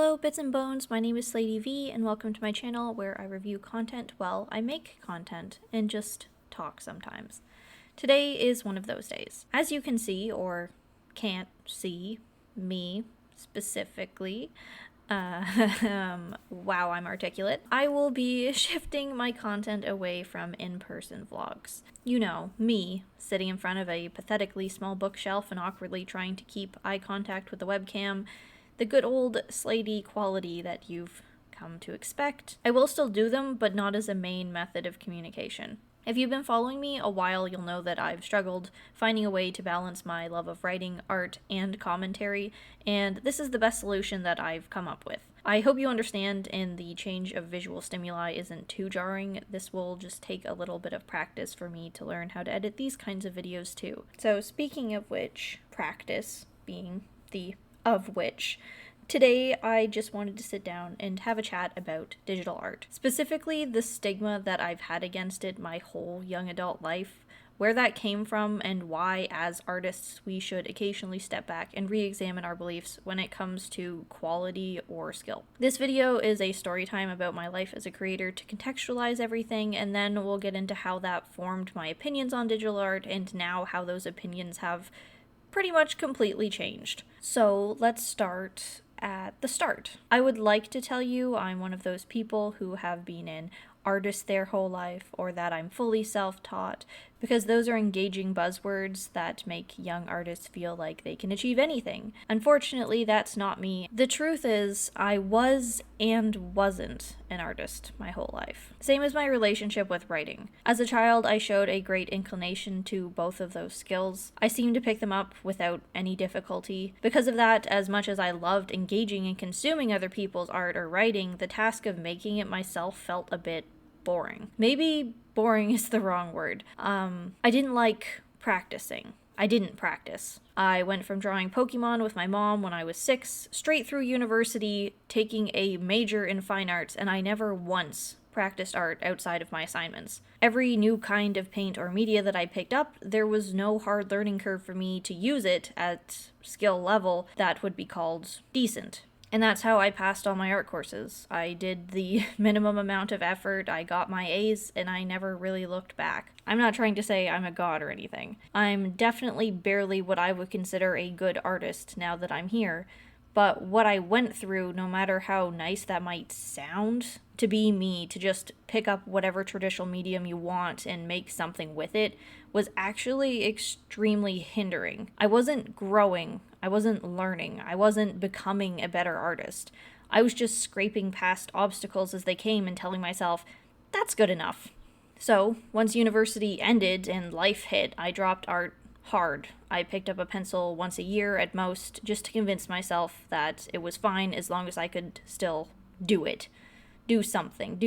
Hello, Bits and Bones. My name is Slady V, and welcome to my channel where I review content while I make content and just talk sometimes. Today is one of those days. As you can see, or can't see, me specifically, wow, I'm articulate. I will be shifting my content away from in-person vlogs. You know, me, sitting in front of a pathetically small bookshelf and awkwardly trying to keep eye contact with the webcam. The good old Slady quality that you've come to expect. I will still do them, but not as a main method of communication. If you've been following me a while, you'll know that I've struggled finding a way to balance my love of writing, art, and commentary, and this is the best solution that I've come up with. I hope you understand and the change of visual stimuli isn't too jarring. This will just take a little bit of practice for me to learn how to edit these kinds of videos too. So speaking of which, practice being the of which, today I just wanted to sit down and have a chat about digital art. Specifically, the stigma that I've had against it my whole young adult life, where that came from, and why, as artists, we should occasionally step back and re-examine our beliefs when it comes to quality or skill. This video is a story time about my life as a creator to contextualize everything, and then we'll get into how that formed my opinions on digital art, and now how those opinions have pretty much completely changed. So let's start at the start. I would like to tell you I'm one of those people who have been an artist their whole life, or that I'm fully self-taught, because those are engaging buzzwords that make young artists feel like they can achieve anything. Unfortunately, that's not me. The truth is, I was and wasn't an artist my whole life. Same as my relationship with writing. As a child, I showed a great inclination to both of those skills. I seemed to pick them up without any difficulty. Because of that, as much as I loved engaging and consuming other people's art or writing, the task of making it myself felt a bit boring. Maybe boring is the wrong word. I didn't like practicing. I didn't practice. I went from drawing Pokemon with my mom when I was 6, straight through university, taking a major in fine arts, and I never once practiced art outside of my assignments. Every new kind of paint or media that I picked up, there was no hard learning curve for me to use it at skill level that would be called decent. And that's how I passed all my art courses. I did the minimum amount of effort, I got my A's, and I never really looked back. I'm not trying to say I'm a god or anything. I'm definitely barely what I would consider a good artist now that I'm here. But what I went through, no matter how nice that might sound, to be me, to just pick up whatever traditional medium you want and make something with it, was actually extremely hindering. I wasn't growing, I wasn't learning, I wasn't becoming a better artist. I was just scraping past obstacles as they came and telling myself, that's good enough. So, once university ended and life hit, I dropped art hard. I picked up a pencil once a year at most, just to convince myself that it was fine as long as I could still do it. Do something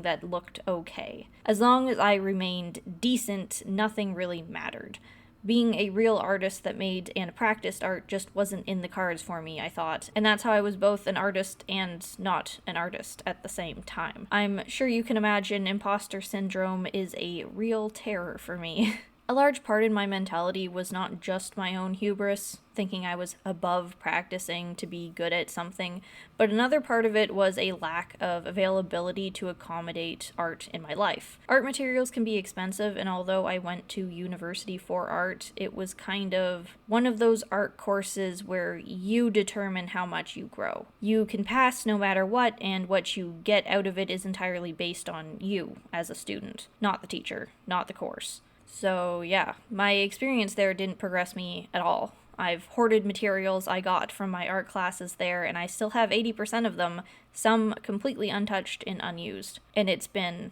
that looked okay. As long as I remained decent, nothing really mattered. Being a real artist that made and practiced art just wasn't in the cards for me, I thought. And that's how I was both an artist and not an artist at the same time. I'm sure you can imagine imposter syndrome is a real terror for me. A large part in my mentality was not just my own hubris, thinking I was above practicing to be good at something, but another part of it was a lack of availability to accommodate art in my life. Art materials can be expensive, and although I went to university for art, it was kind of one of those art courses where you determine how much you grow. You can pass no matter what, and what you get out of it is entirely based on you as a student, not the teacher, not the course. So yeah, my experience there didn't progress me at all. I've hoarded materials I got from my art classes there, and I still have 80% of them, some completely untouched and unused. And it's been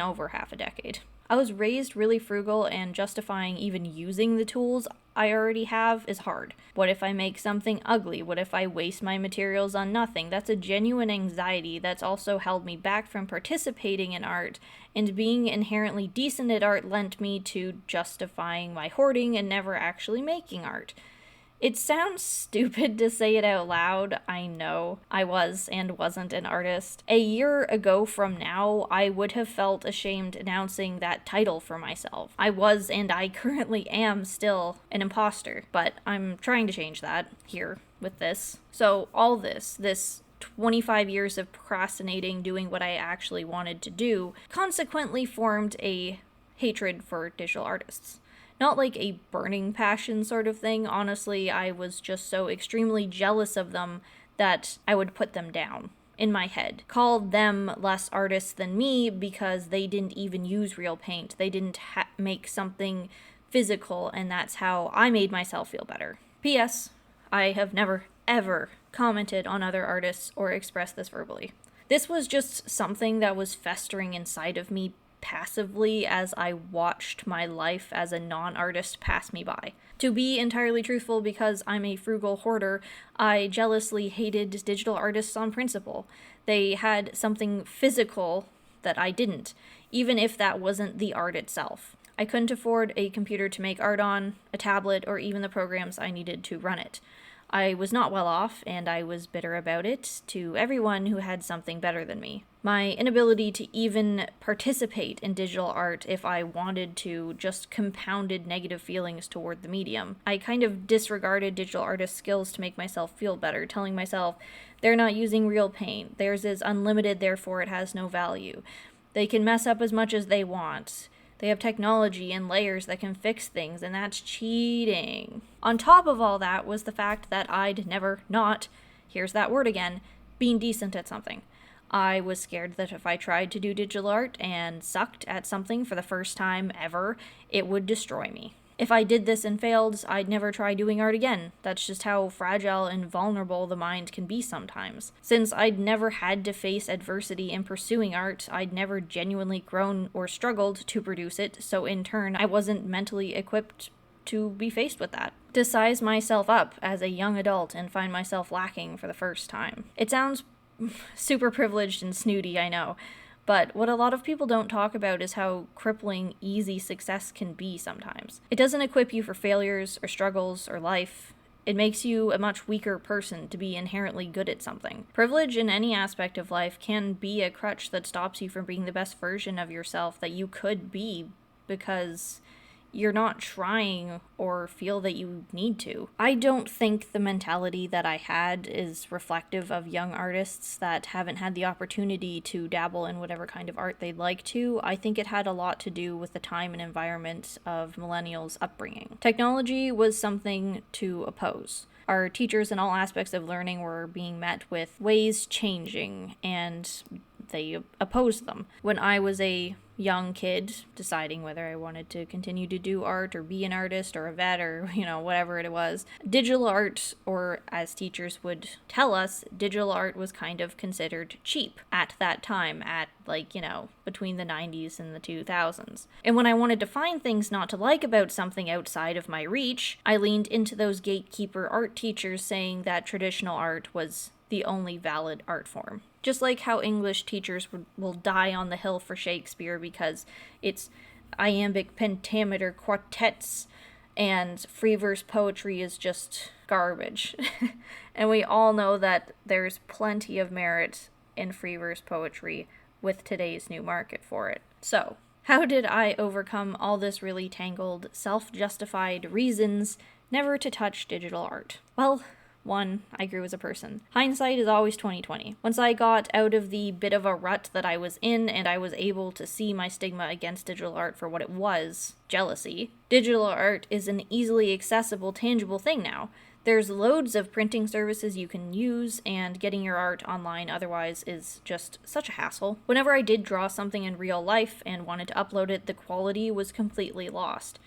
over half a decade. I was raised really frugal, and justifying even using the tools I already have is hard. What if I make something ugly? What if I waste my materials on nothing? That's a genuine anxiety that's also held me back from participating in art, and being inherently decent at art lent me to justifying my hoarding and never actually making art. It sounds stupid to say it out loud, I know. I was and wasn't an artist. A year ago from now, I would have felt ashamed announcing that title for myself. I was, and I currently am, still an imposter, but I'm trying to change that here with this. So all this 25 years of procrastinating doing what I actually wanted to do, consequently formed a hatred for digital artists. Not like a burning passion sort of thing. Honestly, I was just so extremely jealous of them that I would put them down in my head. Call them less artists than me because they didn't even use real paint. They didn't make something physical, and that's how I made myself feel better. P.S. I have never, ever commented on other artists or expressed this verbally. This was just something that was festering inside of me passively as I watched my life as a non-artist pass me by. To be entirely truthful, because I'm a frugal hoarder, I jealously hated digital artists on principle. They had something physical that I didn't, even if that wasn't the art itself. I couldn't afford a computer to make art on, a tablet, or even the programs I needed to run it. I was not well off, and I was bitter about it to everyone who had something better than me. My inability to even participate in digital art if I wanted to just compounded negative feelings toward the medium. I kind of disregarded digital artists' skills to make myself feel better, telling myself they're not using real paint, theirs is unlimited, therefore it has no value. They can mess up as much as they want. They have technology and layers that can fix things, and that's cheating. On top of all that was the fact that I'd never not, here's that word again, been decent at something. I was scared that if I tried to do digital art and sucked at something for the first time ever, it would destroy me. If I did this and failed, I'd never try doing art again. That's just how fragile and vulnerable the mind can be sometimes. Since I'd never had to face adversity in pursuing art, I'd never genuinely grown or struggled to produce it, so in turn, I wasn't mentally equipped to be faced with that. To size myself up as a young adult and find myself lacking for the first time. It sounds super privileged and snooty, I know. But what a lot of people don't talk about is how crippling easy success can be sometimes. It doesn't equip you for failures or struggles or life. It makes you a much weaker person to be inherently good at something. Privilege in any aspect of life can be a crutch that stops you from being the best version of yourself that you could be because you're not trying or feel that you need to. I don't think the mentality that I had is reflective of young artists that haven't had the opportunity to dabble in whatever kind of art they'd like to. I think it had a lot to do with the time and environment of millennials' upbringing. Technology was something to oppose. Our teachers in all aspects of learning were being met with ways changing, and they opposed them. When I was a young kid deciding whether I wanted to continue to do art or be an artist or a vet or, whatever it was, digital art, or as teachers would tell us, digital art was kind of considered cheap at that time, at between the 90s and the 2000s. And when I wanted to find things not to like about something outside of my reach, I leaned into those gatekeeper art teachers saying that traditional art was the only valid art form. Just like how English teachers will die on the hill for Shakespeare because it's iambic pentameter quartets and free verse poetry is just garbage. And we all know that there's plenty of merit in free verse poetry with today's new market for it. So, how did I overcome all this really tangled, self-justified reasons never to touch digital art? Well, 1, I grew as a person. Hindsight is always 20/20. Once I got out of the bit of a rut that I was in and I was able to see my stigma against digital art for what it was, jealousy, digital art is an easily accessible, tangible thing now. There's loads of printing services you can use, and getting your art online otherwise is just such a hassle. Whenever I did draw something in real life and wanted to upload it, the quality was completely lost.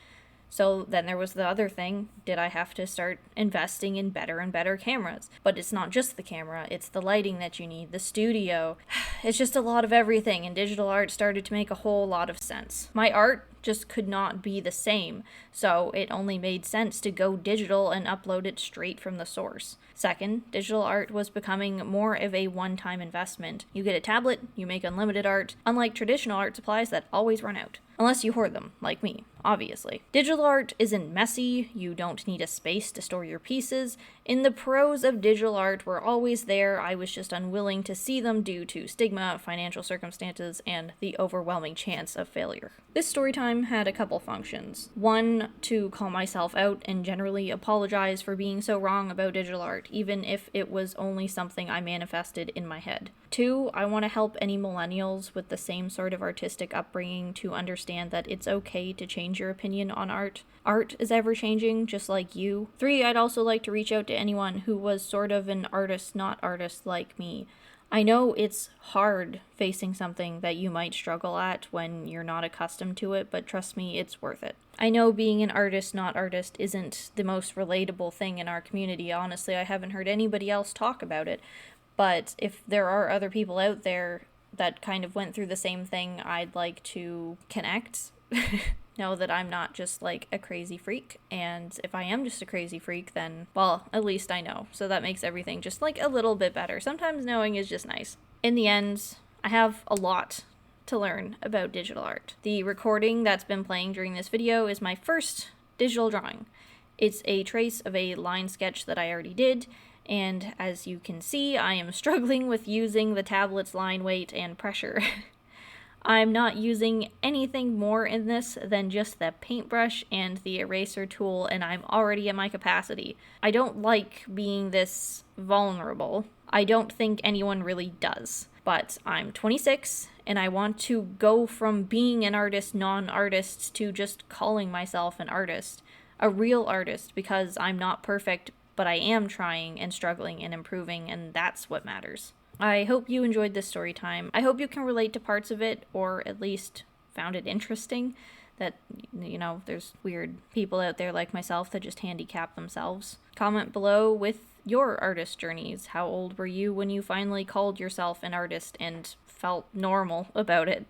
So then there was the other thing, did I have to start investing in better and better cameras? But it's not just the camera, it's the lighting that you need, the studio. It's just a lot of everything, and digital art started to make a whole lot of sense. My art just could not be the same, so it only made sense to go digital and upload it straight from the source. Second, digital art was becoming more of a one-time investment. You get a tablet, you make unlimited art, unlike traditional art supplies that always run out. Unless you hoard them, like me, obviously. Digital art isn't messy, you don't need a space to store your pieces, and the pros of digital art were always there, I was just unwilling to see them due to stigma, financial circumstances, and the overwhelming chance of failure. This story time Storytime had a couple functions. One, to call myself out and generally apologize for being so wrong about digital art, even if it was only something I manifested in my head. Two, I want to help any millennials with the same sort of artistic upbringing to understand that it's okay to change your opinion on art. Art is ever changing, just like you. Three, I'd also like to reach out to anyone who was sort of an artist, not artist like me. I know it's hard facing something that you might struggle at when you're not accustomed to it, but trust me, it's worth it. I know being an artist, not artist, isn't the most relatable thing in our community. Honestly, I haven't heard anybody else talk about it. But if there are other people out there that kind of went through the same thing, I'd like to connect. Know that I'm not just like a crazy freak. And if I am just a crazy freak, then, well, at least I know. So that makes everything just like a little bit better. Sometimes knowing is just nice. In the end, I have a lot to learn about digital art. The recording that's been playing during this video is my first digital drawing. It's a trace of a line sketch that I already did. And as you can see, I am struggling with using the tablet's line weight and pressure. I'm not using anything more in this than just the paintbrush and the eraser tool, and I'm already at my capacity. I don't like being this vulnerable. I don't think anyone really does. But I'm 26, and I want to go from being an artist, non-artist, to just calling myself an artist. A real artist, because I'm not perfect, but I am trying and struggling and improving, and that's what matters. I hope you enjoyed this story time. I hope you can relate to parts of it, or at least found it interesting that, you know, there's weird people out there like myself that just handicap themselves. Comment below with your artist journeys. How old were you when you finally called yourself an artist and felt normal about it?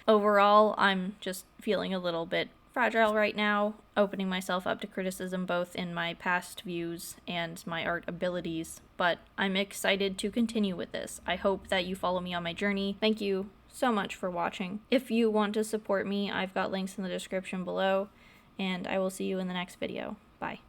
Overall, I'm just feeling a little bit fragile right now, opening myself up to criticism both in my past views and my art abilities, but I'm excited to continue with this. I hope that you follow me on my journey. Thank you so much for watching. If you want to support me, I've got links in the description below, and I will see you in the next video. Bye.